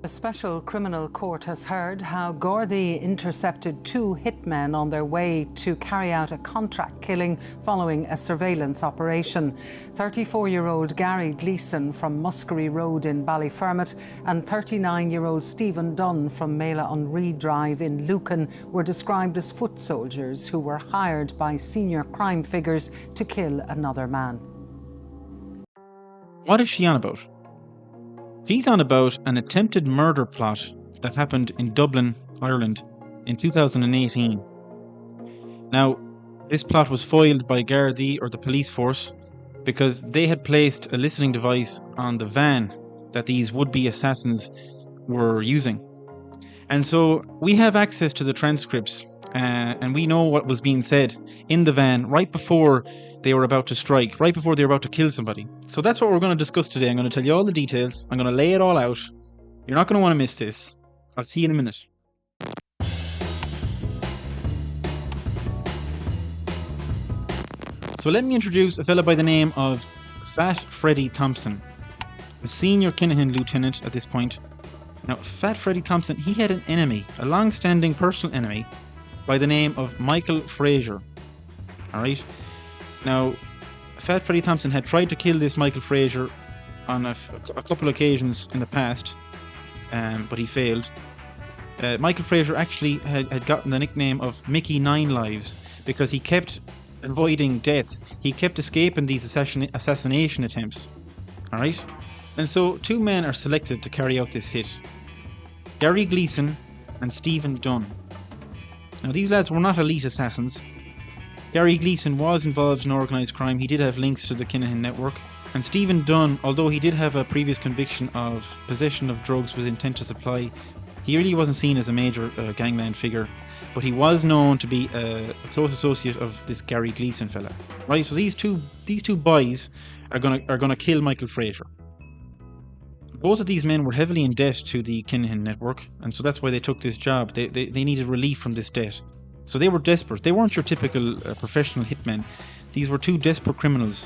The Special Criminal Court has heard how Gardaí intercepted two hitmen on their way to carry out a contract killing following a surveillance operation. 34-year-old Gary Gleeson from Muskerry Road in Ballyfermot and 39-year-old Stephen Dunn from Mela on Reed Drive in Lucan were described as foot soldiers who were hired by senior crime figures to kill another man. What is she on about? She's on about an attempted murder plot that happened in Dublin, Ireland in 2018. Now, this plot was foiled by Gardaí, or the police force, because they had placed a listening device on the van that these would-be assassins were using. And so we have access to the transcripts and we know what was being said in the van right before they were about to strike, right before they were about to kill somebody. So that's what we're going to discuss today. I'm going to tell you all the details. I'm going to lay it all out. You're not going to want to miss this. I'll see you in a minute. So let me introduce a fella by the name of Fat Freddie Thompson, a senior Kinahan lieutenant at this point. Now, Fat Freddie Thompson, he had an enemy, a long-standing personal enemy, by the name of Michael Frazer. Alright? Now, Fat Freddie Thompson had tried to kill this Michael Frazer on a couple of occasions in the past, but he failed. Michael Frazer actually had gotten the nickname of Mickey Nine Lives because he kept avoiding death. He kept escaping these assassination attempts. Alright? And so two men are selected to carry out this hit. Gary Gleeson and Stephen Dunn. Now these lads were not elite assassins. Gary Gleeson was involved in organised crime. He did have links to the Kinahan network. And Stephen Dunn, although he did have a previous conviction of possession of drugs with intent to supply, he really wasn't seen as a major gangland figure. But he was known to be a close associate of this Gary Gleeson fella. Right, so these two boys are gonna kill Michael Frazer. Both of these men were heavily in debt to the Kinahan network, and so that's why they took this job. They needed relief from this debt. So they were desperate. They weren't your typical professional hitmen. These were two desperate criminals.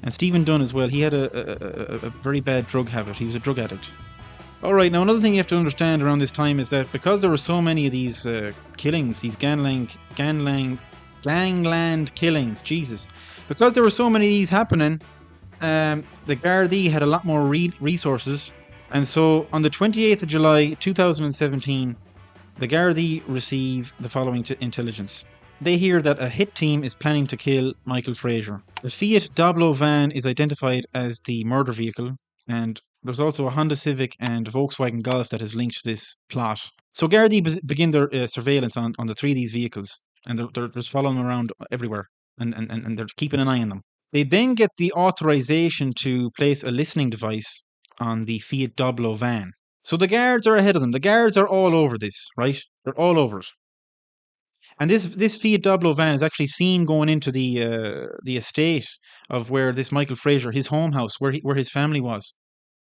And Stephen Dunn as well, he had a very bad drug habit. He was a drug addict. Alright, now another thing you have to understand around this time is that because there were so many of these killings, these gangland killings, Jesus. Because there were so many of these happening, the Gardaí had a lot more resources, and so on the 28th of July 2017, the Gardaí receive the following intelligence. They hear that a hit team is planning to kill Michael Frazer. The Fiat Doblo van is identified as the murder vehicle, and there's also a Honda Civic and a Volkswagen Golf that is linked to this plot. So Gardaí begin their surveillance on the three of these vehicles, and they're just following them around everywhere, and they're keeping an eye on them. They then get the authorization to place a listening device on the Fiat Doblo van. So the guards are ahead of them. The guards are all over this, right? They're all over it. And this Fiat Doblo van is actually seen going into the estate of where this Michael Frazer, his home house, where his family was.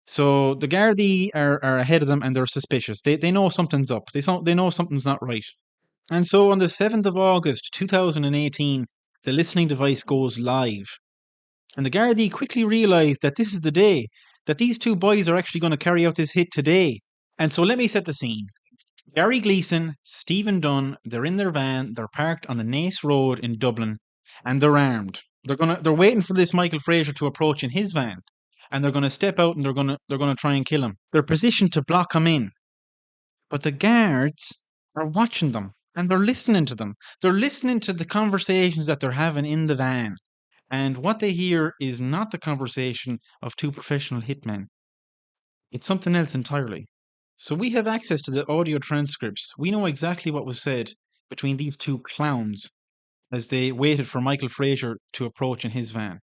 So the Gardaí are ahead of them, and they're suspicious. They know something's up. They know something's not right. And so on the 7th of August 2018, the listening device goes live. And the Gardaí quickly realise that this is the day, that these two boys are actually going to carry out this hit today. And so let me set the scene. Gary Gleeson, Stephen Dunn, they're in their van, they're parked on the Naas Road in Dublin, and they're armed. They're waiting for this Michael Frazer to approach in his van, and they're gonna step out and they're gonna try and kill him. They're positioned to block him in. But the guards are watching them, and they're listening to them. They're listening to the conversations that they're having in the van. And what they hear is not the conversation of two professional hitmen. It's something else entirely. So we have access to the audio transcripts. We know exactly what was said between these two clowns as they waited for Michael Frazer to approach in his van.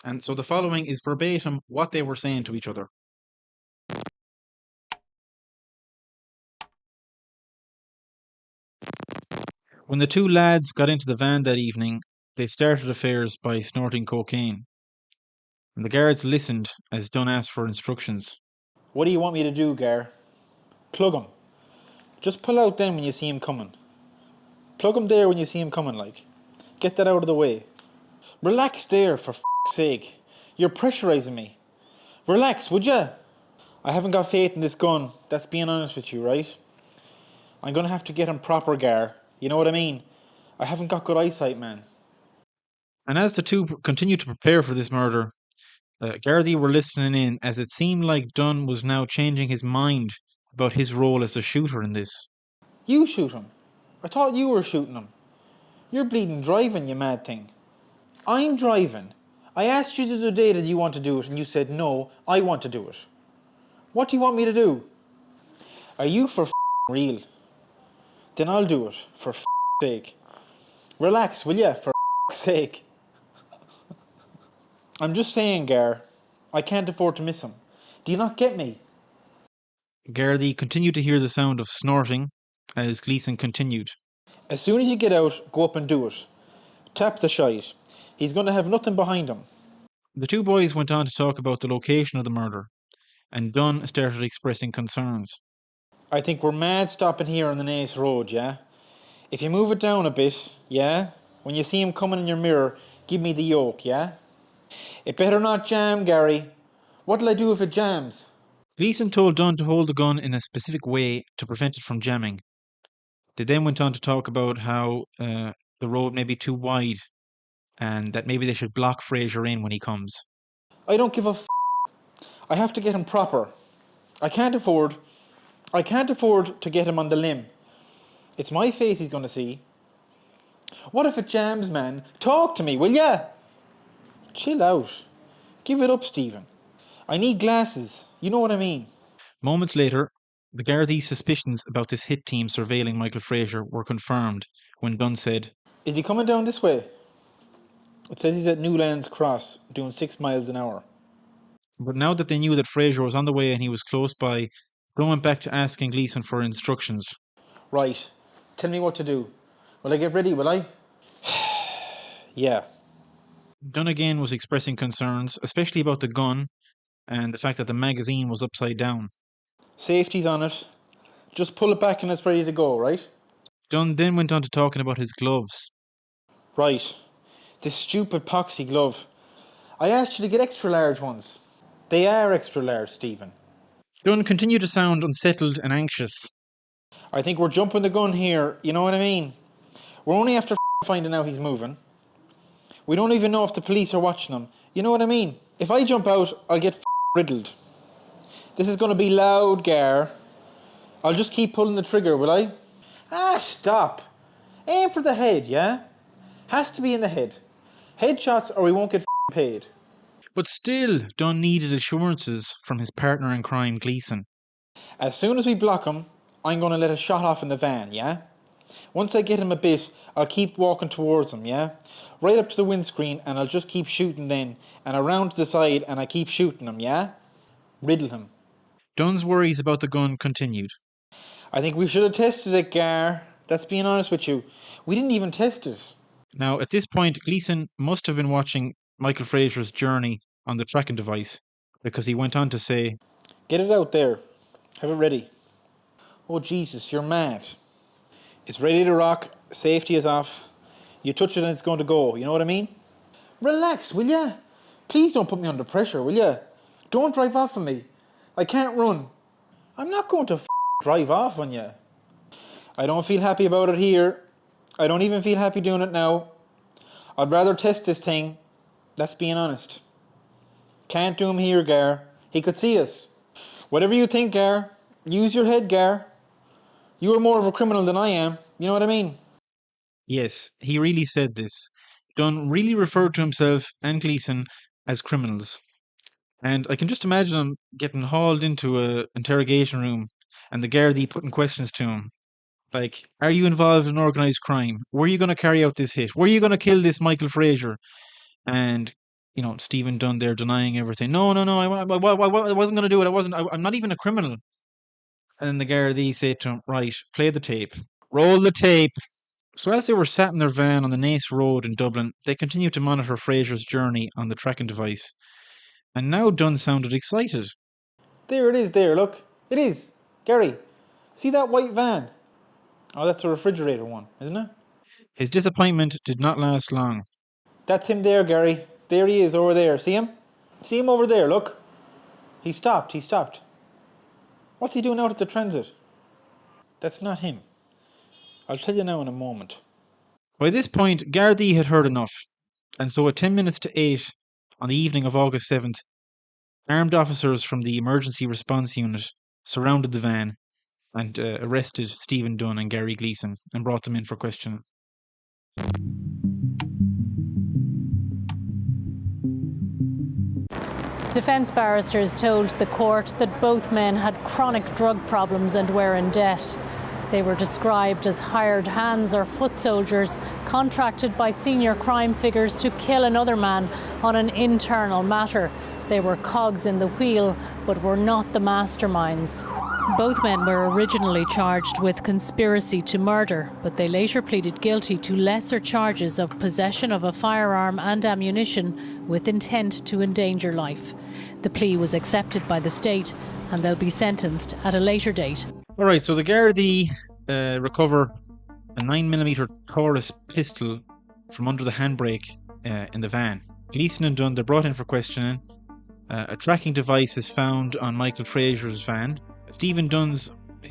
And so the following is verbatim what they were saying to each other. When the two lads got into the van that evening, they started affairs by snorting cocaine. And the guards listened as Dunn asked for instructions. What do you want me to do, Gar? Plug him. Just pull out then when you see him coming. Plug him there when you see him coming, like. Get that out of the way. Relax there, for f***'s sake. You're pressurising me. Relax, would ya? I haven't got faith in this gun. That's being honest with you, right? I'm going to have to get him proper, Gar. You know what I mean? I haven't got good eyesight, man. And as the two continued to prepare for this murder, Gardaí were listening in as it seemed like Dunn was now changing his mind about his role as a shooter in this. You shoot him. I thought you were shooting him. You're bleeding driving, you mad thing. I'm driving. I asked you the other day that you want to do it, and you said no, I want to do it. What do you want me to do? Are you for real? Then I'll do it, for sake. Relax, will ya, for sake. I'm just saying, Gar, I can't afford to miss him. Do you not get me? Gardaí continued to hear the sound of snorting as Gleeson continued. As soon as you get out, go up and do it. Tap the shite. He's going to have nothing behind him. The two boys went on to talk about the location of the murder, and Dunn started expressing concerns. I think we're mad stopping here on the Naas Road, yeah? If you move it down a bit, yeah? When you see him coming in your mirror, give me the yoke, yeah? It better not jam, Gary. What'll I do if it jams? Gleeson told Dunn to hold the gun in a specific way to prevent it from jamming. They then went on to talk about how the road may be too wide and that maybe they should block Frazer in when he comes. I don't give a I have to get him proper. I can't afford to get him on the limb. It's my face he's going to see. What if it jams, man? Talk to me, will ya? Chill out. Give it up, Stephen. I need glasses. You know what I mean. Moments later, the Gardaí suspicions about this hit team surveilling Michael Frazer were confirmed when Dunn said, Is he coming down this way? It says he's at Newlands Cross, doing 6 miles an hour. but now that they knew that Frazer was on the way and he was close by, Dunn went back to asking Gleeson for instructions. Right. Tell me what to do. Will I get ready, will I? Yeah. Dunn again was expressing concerns, especially about the gun and the fact that the magazine was upside down. Safety's on it. Just pull it back and it's ready to go, right? Dunn then went on to talking about his gloves. Right. This stupid poxy glove. I asked you to get extra large ones. They are extra large, Stephen. Dunn continued to sound unsettled and anxious. I think we're jumping the gun here, you know what I mean? We're only after finding out he's moving. We don't even know if the police are watching him. You know what I mean? If I jump out, I'll get riddled. This is going to be loud, Gar. I'll just keep pulling the trigger, will I? Ah, stop. Aim for the head, yeah? Has to be in the head. Headshots or we won't get paid. But still, Dunn needed assurances from his partner in crime, Gleeson. As soon as we block him, I'm going to let a shot off in the van, yeah? Once I get him a bit, I'll keep walking towards him, yeah? Right up to the windscreen and I'll just keep shooting then. And around to the side and I keep shooting him, yeah? Riddle him. Dunn's worries about the gun continued. I think we should have tested it, Gar. That's being honest with you. We didn't even test it. Now, at this point, Gleeson must have been watching Michael Frazer's journey on the tracking device, because he went on to say, Get it out there. Have it ready. Oh, Jesus, you're mad. It's ready to rock. Safety is off. You touch it and it's going to go. You know what I mean? Relax, will ya? Please don't put me under pressure, will ya? Don't drive off on me. I can't run. I'm not going to drive off on you. I don't feel happy about it here. I don't even feel happy doing it now. I'd rather test this thing. That's being honest. Can't do him here, Gar. He could see us. Whatever you think, Gar. Use your head, Gar. You are more of a criminal than I am. You know what I mean? yes, he really said this. Dunn really referred to himself and Gleeson as criminals. And I can just imagine him getting hauled into an interrogation room and the Gardaí putting questions to him. Like, are you involved in organised crime? Were you going to carry out this hit? Were you going to kill this Michael Frazer? And, Stephen Dunn there denying everything. No, I wasn't going to do it. I'm not even a criminal. And then the Gardaí say to him, right, play the tape. Roll the tape. So as they were sat in their van on the Naas Road in Dublin, they continued to monitor Frazer's journey on the tracking device. And now Dunn sounded excited. There it is there, look. It is. Gary, see that white van? Oh, that's a refrigerator one, isn't it? His disappointment did not last long. That's him there, Gary. There he is over there. See him? See him over there, look. He stopped. What's he doing out at the transit? That's not him. I'll tell you now in a moment. By this point, Gardaí had heard enough, and so at 10 minutes to 8 on the evening of August 7th, armed officers from the Emergency Response Unit surrounded the van and arrested Stephen Dunn and Gary Gleeson and brought them in for questioning. Defence barristers told the court that both men had chronic drug problems and were in debt. They were described as hired hands or foot soldiers contracted by senior crime figures to kill another man on an internal matter. They were cogs in the wheel, but were not the masterminds. Both men were originally charged with conspiracy to murder, but they later pleaded guilty to lesser charges of possession of a firearm and ammunition with intent to endanger life. The plea was accepted by the state and they'll be sentenced at a later date. All right, so the Gardaí recover a 9mm Taurus pistol from under the handbrake in the van. Gleeson and Dunn, they're brought in for questioning. A tracking device is found on Michael Frazer's van. Stephen Dunn's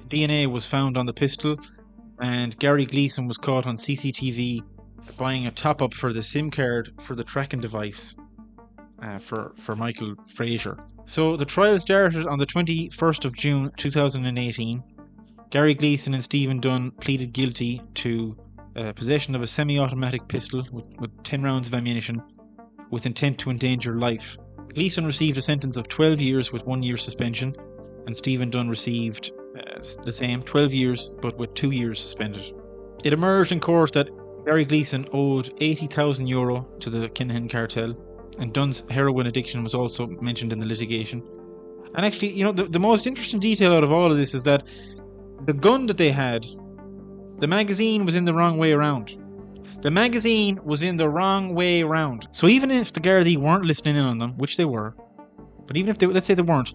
DNA was found on the pistol, and Gary Gleeson was caught on CCTV buying a top-up for the SIM card for the tracking device for Michael Frazer. So the trial started on the 21st of June 2018. Gary Gleeson and Stephen Dunn pleaded guilty to possession of a semi-automatic pistol with 10 rounds of ammunition with intent to endanger life. Gleeson received a sentence of 12 years with 1 year suspension, and Stephen Dunn received the same, 12 years, but with 2 years suspended. It emerged in court that Gary Gleeson owed €80,000 to the Kinahan cartel, and Dunn's heroin addiction was also mentioned in the litigation. And actually, you know, the most interesting detail out of all of this is that the gun that they had, the magazine was in the wrong way around. The magazine was in the wrong way around. So even if the Gardaí weren't listening in on them, which they were, but even if let's say they weren't,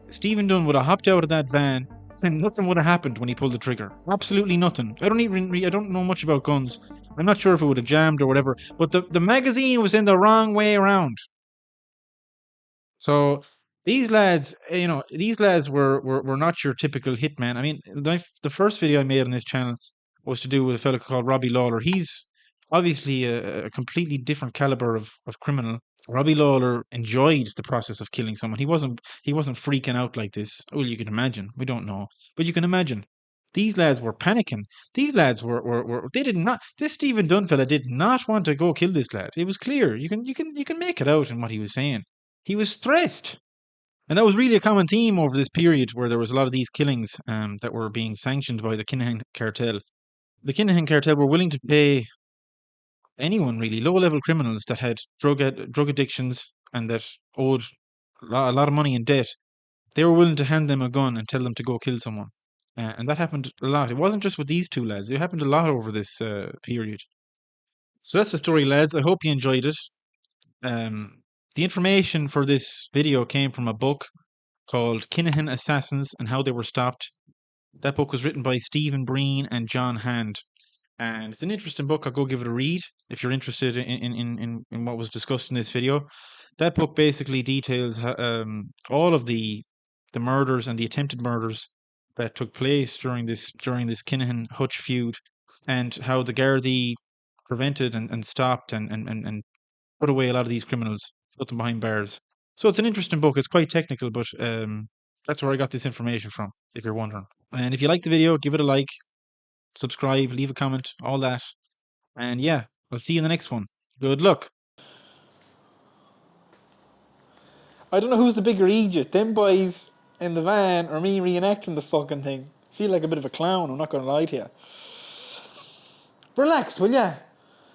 Stephen Dunn would have hopped out of that van and nothing would have happened when he pulled the trigger. Absolutely nothing. I don't know much about guns. I'm not sure if it would have jammed or whatever, but the magazine was in the wrong way around. So these lads, were not your typical hitman. I mean, the first video I made on this channel was to do with a fellow called Robbie Lawler. He's obviously a completely different caliber of criminal. Robbie Lawler enjoyed the process of killing someone. He wasn't freaking out like this. Well, you can imagine. We don't know, but you can imagine. These lads were panicking. These lads they did not. This Stephen Dunn fella did not want to go kill this lad. It was clear. You can make it out in what he was saying. He was stressed, and that was really a common theme over this period where there was a lot of these killings that were being sanctioned by the Kinahan cartel. The Kinahan cartel were willing to pay anyone, really, low-level criminals that had drug addictions and that owed a lot of money in debt. They were willing to hand them a gun and tell them to go kill someone. And that happened a lot. It wasn't just with these two lads. It happened a lot over this period. So that's the story, lads. I hope you enjoyed it. The information for this video came from a book called Kinahan Assassins and How They Were Stopped. That book was written by Stephen Breen and John Hand. And it's an interesting book. I'll go give it a read if you're interested in what was discussed in this video. That book basically details all of the murders and the attempted murders that took place during this Kinahan Hutch feud, and how the Gardaí prevented and stopped and put away a lot of these criminals, put them behind bars. So it's an interesting book. It's quite technical, but that's where I got this information from, if you're wondering. And if you like the video, give it a like, subscribe, leave a comment, all that. And yeah, I'll see you in the next one. Good luck. I don't know who's the bigger idiot, them boys in the van or me reenacting the fucking thing. I feel like a bit of a clown, I'm not going to lie to you. Relax, will ya?